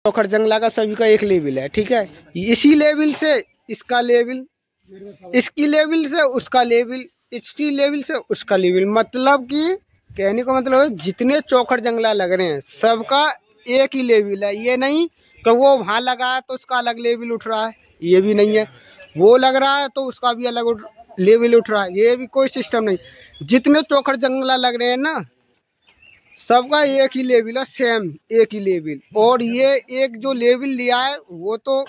चौखट जंगला का सभी का एक लेवल है, ठीक है। इसी लेवल से इसका लेवल, इसकी लेवल से उसका लेवल, इसकी लेवल से उसका लेवल, मतलब कि कहने का मतलब है जितने चौखट जंगला लग रहे हैं सबका एक ही लेवल है। ये नहीं कि वो वहाँ लगा है तो उसका अलग लेवल उठ रहा है, ये भी नहीं है। वो लग रहा है तो उसका भी अलग लेवल उठ रहा है, ये भी कोई सिस्टम नहीं। जितने चौखट जंगला लग रहे हैं ना सबका एक ही लेवल है, सेम एक ही लेवल। और ये एक जो लेवल लिया है वो तो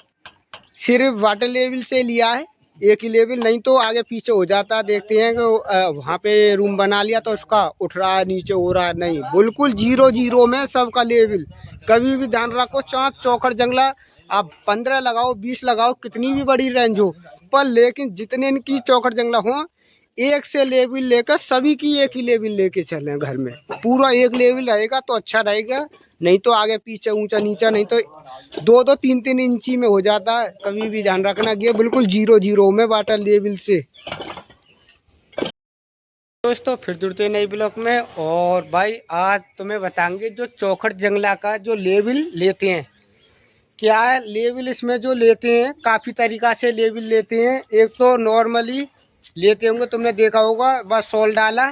सिर्फ वाटर लेवल से लिया है, एक ही लेवल, नहीं तो आगे पीछे हो जाता। देखते हैं कि वहाँ पे रूम बना लिया तो उसका उठ रहा है, नीचे हो रहा है, नहीं, बिल्कुल 0-0 में सबका लेवल। कभी भी ध्यान रखो, चाँद चौखट जंगला आप 15 लगाओ, 20 लगाओ, कितनी भी बड़ी रेंज हो, पर लेकिन जितने इनकी चौखट जंगला हो एक से लेवल लेकर सभी की एक ही लेवल लेके चलें। घर में पूरा एक लेवल रहेगा तो अच्छा रहेगा, नहीं तो आगे पीछे ऊंचा नीचा, नहीं तो 2-2 3-3 इंची में हो जाता है। कभी भी ध्यान रखना ये बिल्कुल 0-0 में वाटर लेवल से। दोस्तों फिर जुड़ते हैं नई ब्लॉग में। और भाई आज तुम्हें बताएंगे जो चौखट जंगला का जो लेवल लेते हैं, क्या है लेवल इसमें जो लेते हैं, काफ़ी तरीक़ा से लेवल लेते हैं। एक तो नॉर्मली लेते होंगे, तुमने देखा होगा, बस सोल डाला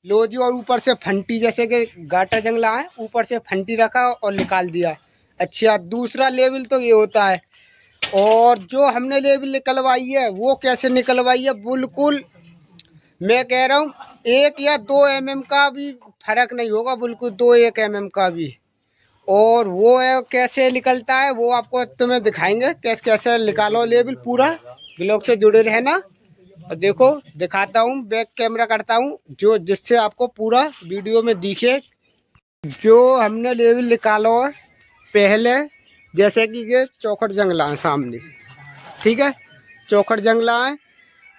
लो जी, और ऊपर से फंटी, जैसे कि गाटा जंगला है, ऊपर से फंटी रखा और निकाल दिया। अच्छा, दूसरा लेवल तो ये होता है। और जो हमने लेवल निकलवाई है वो कैसे निकलवाई है, बिल्कुल मैं कह रहा हूँ 1 या 2 mm का भी फर्क नहीं होगा, बिल्कुल 2-1 mm का भी। और वो है कैसे निकलता है वो आपको तुम्हें दिखाएंगे, कैसे कैसे निकालो लेवल। पूरा ब्लॉग से जुड़े रहना। और देखो दिखाता हूँ, बैक कैमरा करता हूँ जो जिससे आपको पूरा वीडियो में दिखे जो हमने लेवल निकालो है। पहले जैसे कि ये चौखट जंगला है सामने, ठीक है, चौखट जंगला है।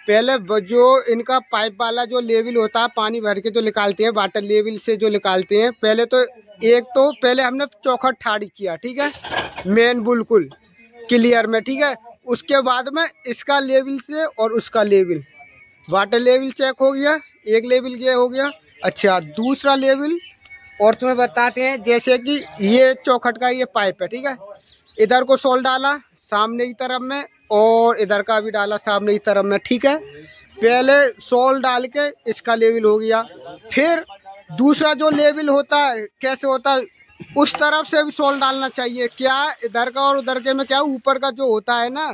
पहले जो इनका पाइप वाला जो लेवल होता है, पानी भर के जो निकालते हैं वाटर लेवल से जो निकालते हैं, पहले तो पहले हमने चौखट ठाड़ी किया, ठीक है, मेन बिल्कुल क्लियर में, ठीक है। उसके बाद में इसका लेवल से और उसका लेवल, वाटर लेवल चेक हो गया, एक लेवल ये हो गया। अच्छा, दूसरा लेवल और तुम्हें बताते हैं, जैसे कि ये चौखट का ये पाइप है, ठीक है, इधर को सोल डाला सामने की तरफ में और इधर का भी डाला सामने की तरफ में, ठीक है। पहले सोल डाल के इसका लेवल हो गया। फिर दूसरा जो लेवल होता है कैसे होता है, उस तरफ से भी सोल डालना चाहिए। क्या इधर का और उधर के में क्या ऊपर का जो होता है ना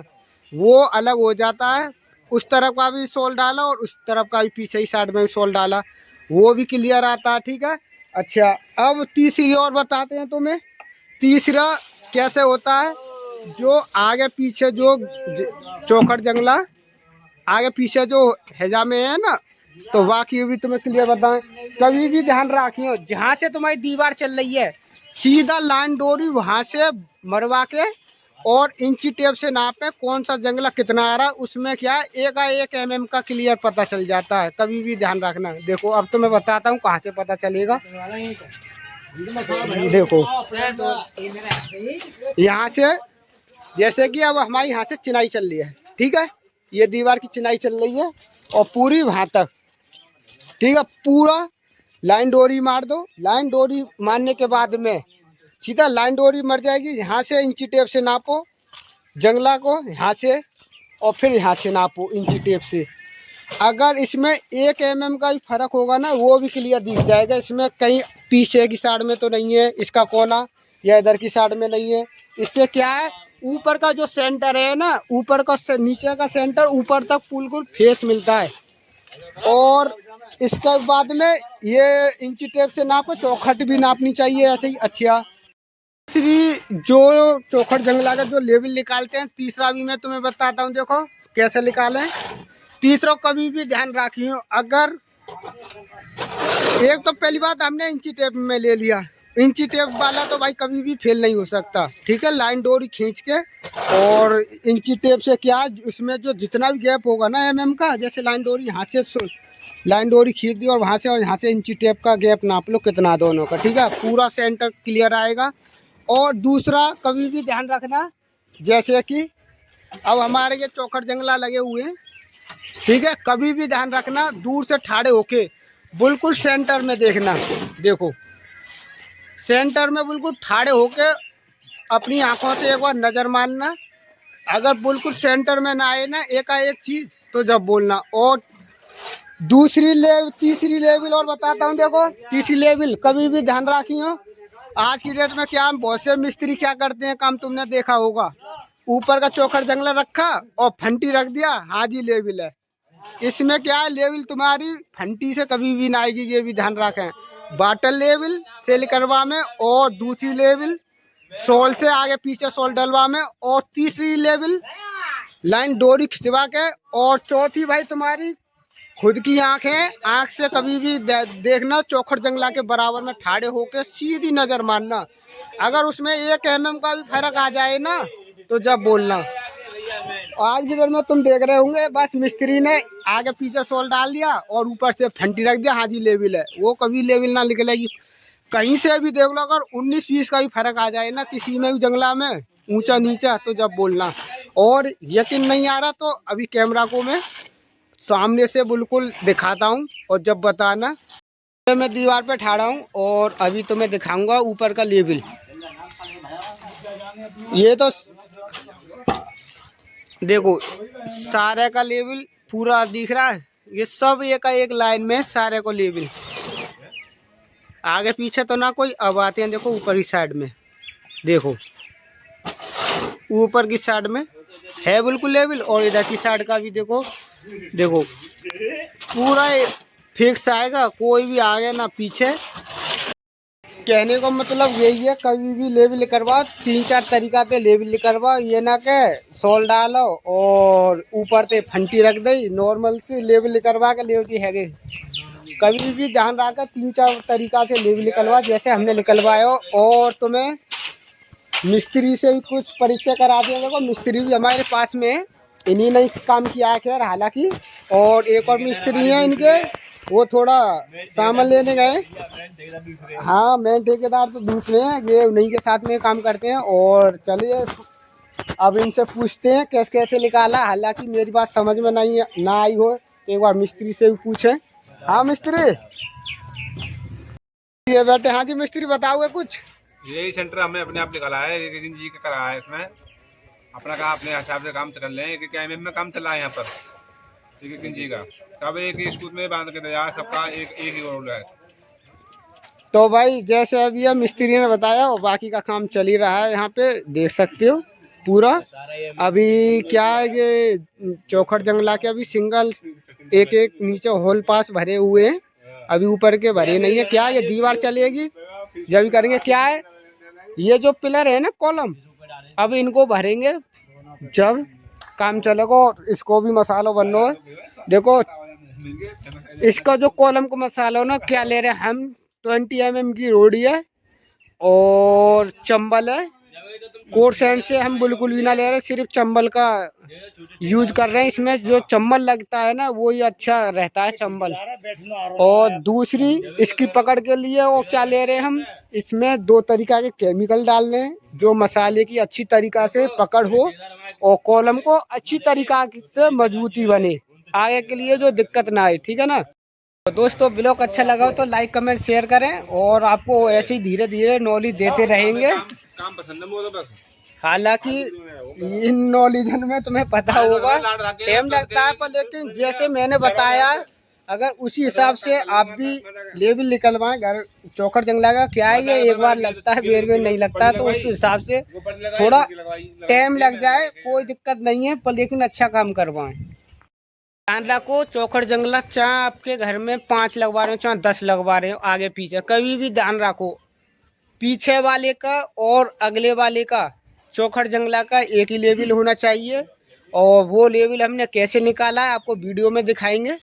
वो अलग हो जाता है। उस तरफ का भी सोल डाला और उस तरफ का भी पीछे ही साइड में भी सोल डाला, वो भी क्लियर आता है, ठीक है। अच्छा, अब तीसरी और बताते हैं तुम्हें। तीसरा कैसे होता है, जो आगे पीछे जो चौखट जंगला आगे पीछे जो हैजा में है ना, तो बाकी भी तुम्हें क्लियर बताएं। कभी भी ध्यान रखियो, जहाँ से तुम्हारी दीवार चल रही है सीधा लाइन डोरी वहाँ से मरवा के और इंची टेप से नापे कौन सा जंगला कितना आ रहा है। उसमें क्या है 1 mm का क्लियर पता चल जाता है। कभी भी ध्यान रखना। देखो अब तो मैं बताता हूँ कहाँ से पता चलेगा। देखो यहाँ से, जैसे कि अब हमारी यहाँ से चिनाई चल रही है, ठीक है, ये दीवार की चिनाई चल रही है और पूरी वहाँ तक, ठीक है, पूरा लाइन डोरी मार दो। लाइन डोरी मारने के बाद में सीधा लाइन डोरी मर जाएगी। यहाँ से इंची टेप से नापो जंगला को, यहाँ से, और फिर यहाँ से नापो इंची टेप से। अगर इसमें 1 mm का ही फर्क होगा ना वो भी क्लियर दिख जाएगा। इसमें कहीं पीछे की साइड में तो नहीं है, इसका कोना या इधर की साइड में नहीं है। इससे क्या है, ऊपर का जो सेंटर है ना, ऊपर का नीचे का सेंटर ऊपर तक बिल्कुल फेस मिलता है। और इसके बाद में ये इंची टेप से नापो, चौखट भी नापनी चाहिए ऐसे ही। अच्छा, तीसरी जो चौखट जंगला का जो लेवल निकालते हैं, तीसरा भी मैं तुम्हें बताता हूँ, देखो कैसे निकालें। तीसरा कभी भी ध्यान रखियो, अगर एक तो पहली बात हमने इंची टेप में ले लिया, इंची टेप वाला तो भाई कभी भी फेल नहीं हो सकता, ठीक है। लाइन डोरी खींच के और इंची टेप से क्या उसमें जो जितना भी गैप होगा ना mm का, जैसे लाइन डोरी यहाँ से लाइन डोरी खींच दी और वहाँ से इंची टेप का गैप नाप लो कितना दोनों का, ठीक है, पूरा सेंटर क्लियर आएगा। और दूसरा कभी भी ध्यान रखना, जैसे कि अब हमारे ये चौखट जंगला लगे हुए हैं, ठीक है, कभी भी ध्यान रखना दूर से ठाड़े होके बिल्कुल सेंटर में देखना। देखो सेंटर में बिल्कुल ठाड़े होके अपनी आंखों से एक बार नज़र मारना, अगर बिल्कुल सेंटर में ना आए ना एकाएक चीज़ तो जब बोलना। और तीसरी लेवल और बताता हूँ। देखो तीसरी लेवल कभी भी ध्यान रखियो, आज की डेट में क्या बहुत से मिस्त्री क्या करते हैं काम, तुमने देखा होगा, ऊपर का चौखट जंगला रखा और फंटी रख दिया, हाँ जी लेवल है। इसमें क्या है, लेवल तुम्हारी फंटी से कभी भी ना आएगी, ये भी ध्यान रखें। बाटल लेवल सेल करवा में, और दूसरी लेवल सोल से आगे पीछे सोल डलवा में, और तीसरी लेवल लाइन डोरी खिंचवा के, और चौथी भाई तुम्हारी खुद की आंख है, आंख से कभी भी देखना चौखट जंगला के बराबर में ठाड़े होके सीधी नजर मारना। अगर उसमें 1 mm का भी फर्क आ जाए ना तो जब बोलना। आज की डेट में तुम देख रहे होंगे बस मिस्त्री ने आगे पीछे सोल डाल दिया और ऊपर से फंटी रख दिया, हाँ जी लेवल है, वो कभी लेवल ना निकलेगी। कहीं से भी देख लो, अगर 19-20 का भी फर्क आ जाए ना किसी में भी जंगला में ऊंचा नीचा तो जब बोलना। और यकीन नहीं आ रहा तो अभी कैमरा को मैं सामने से बिल्कुल दिखाता हूँ और जब बताना। मैं दीवार पे ठाड़ा हूँ और अभी तो मैं दिखाऊंगा ऊपर का लेवल। ये तो देखो सारे का लेवल पूरा दिख रहा है, ये सब एक लाइन में सारे को लेवल, आगे पीछे तो ना कोई। अब आते हैं देखो ऊपर की साइड में, देखो ऊपर की साइड में है बिल्कुल लेवल, और इधर की साइड का भी देखो पूरा फिक्स आएगा, कोई भी आगे ना पीछे। कहने का मतलब यही है, कभी भी लेवल करवा 3-4 तरीका से लेवल करवा, ये ना के सोल डालो और ऊपर से फंटी रख दई, नॉर्मल से लेवल करवा के लेवल है। कभी भी ध्यान रखा 3-4 तरीका से लेवल निकलवा जैसे हमने निकलवाया। और तुम्हें मिस्त्री से भी कुछ परिचय करा दिया। देखो मिस्त्री भी हमारे पास में है, इन्हीं ने काम किया है खैर हालांकि। और एक और मिस्त्री हैं इनके, वो थोड़ा सामान लेने गए, हाँ मेन ठेकेदार तो दूसरे हैं, ये उन्हीं के साथ में काम करते हैं। और चलिए अब इनसे पूछते हैं कैसे कैसे निकाला, हालांकि मेरी बात समझ में नहीं ना आई हो, एक बार मिस्त्री से भी पूछे। हाँ मिस्त्री ये बैठे। हाँ जी मिस्त्री बताओगे कुछ। यही सेंटर हमने अपने आप निकाला है, जी का करा है, इसमें अपना काम अपने हिसाब से काम कर लें। एक MM में काम चला है यहाँ पर, एक जी का सब एक ही स्कूल में बांध के तैयार, सबका एक ही रोल है। तो भाई जैसे अभी ये मिस्त्री ने बताया और बाकी का काम चल ही रहा है, यहाँ पे देख सकते हो पूरा। अभी क्या है ये चौखट जंगला के अभी सिंगल एक नीचे होल पास भरे हुए हैं, अभी ऊपर के भरे नहीं है। क्या ये दीवार चलेगी जब भी करेंगे। क्या है ये जो पिलर है ना कॉलम, अब इनको भरेंगे जब काम चलेगा। और इसको भी मसाला बनना है। देखो इसका जो कॉलम का मसाला हो ना, क्या ले रहे हैं हम, 20 mm की रोडी है और चंबल है। कोर्स एंड से हम बिल्कुल भी ना ले रहे, सिर्फ चंबल का यूज कर रहे हैं। इसमें जो चंबल लगता है ना वो ही अच्छा रहता है चंबल। और दूसरी इसकी पकड़ के लिए और क्या ले रहे हैं हम, इसमें 2 तरीका के केमिकल डालने हैं जो मसाले की अच्छी तरीका से पकड़ हो और कॉलम को अच्छी तरीका से मजबूती बने, आगे के लिए जो दिक्कत ना आए, ठीक है ना। तो दोस्तों ब्लॉग अच्छा लगा हो तो लाइक कमेंट शेयर करें, और आपको ऐसे ही धीरे धीरे नॉलेज देते रहेंगे। काम पसंद है मुझे बस, हालांकि इन नॉलेज में तुम्हें पता होगा टाइम लगता है, पर लेकिन जैसे मैंने बताया अगर उसी हिसाब से आप भी लेवल निकलवाएं घर चौखट जंगला का, क्या है ये एक बार लगता है बेर नहीं लगता है, तो उस हिसाब से थोड़ा टाइम लग जाए कोई दिक्कत नहीं है, पर लेकिन अच्छा काम करवाएं। ध्यान रखो चौखट जंगला चाहे आपके घर में 5 लगवा रहे हो चाहे 10 लगवा रहे हो, आगे पीछे कभी भी ध्यान रखो पीछे वाले का और अगले वाले का चौखट जंगला का एक ही लेवल होना चाहिए। और वो लेवल हमने कैसे निकाला है आपको वीडियो में दिखाएंगे।